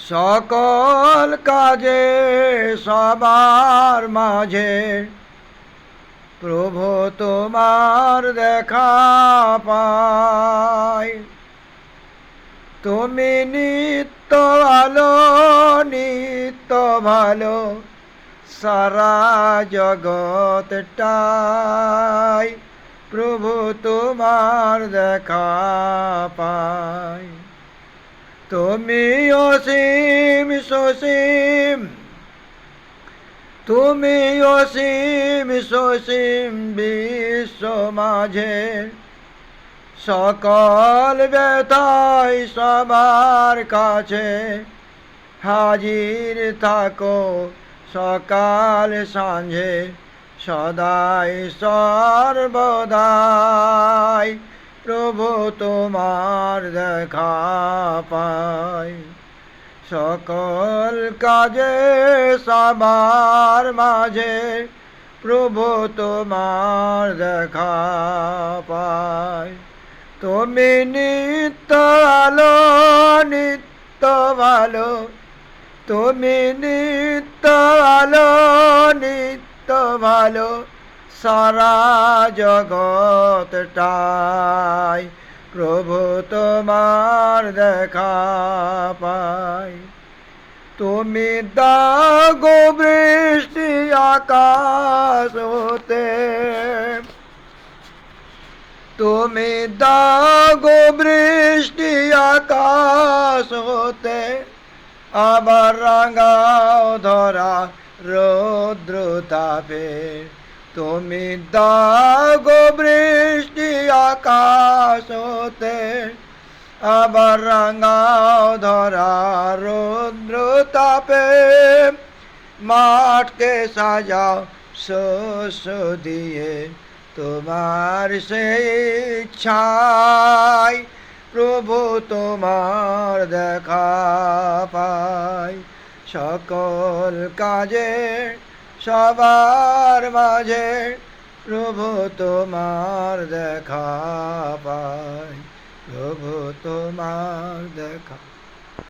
সকল কাজে সবার মাঝে প্রভু তোমার দেখা পাই। তুমি নিত্য ভালো, নিত্য ভালো সারা জগৎটাই প্রভু তোমার দেখা পাই। তুমি অসীম সসীম, তুমি অসীম সসীম বিশ্ব মাঝে সকল ব্যথায় সবার কাছে হাজির থাকো সকাল সাঁঝে সদাই সর্বদাই প্রভু তোমার দেখা পাই। সকল কাজে সবার মাঝে প্রভু তোমার দেখা পাই। তুমি নিত্য ভালো, নিত্য ভালো, তুমি নিত্য ভালো, নিত্য ভালো সারা জগৎটাই প্রভু তোমার দেখা পাই। তুমি দাগো বৃষ্টি আকাশ হতে, তুমি দাগো বৃষ্টি আকাশ হতে, আবার রাঙাও ধরা রৌদ্র তাপে। তুমি দাগো বৃষ্টি আকাশ হতে, আবার রাঙাও ধরা রৌদ্র তাপে। মাঠকে সাজাও শস্য দিয়ে তোমার সেই ইচ্ছাই প্রভু তোমার দেখা পাই। সকল কাজে সবার মাঝে প্রভু তোমার দেখা পাই, প্রভু তোমার দেখা।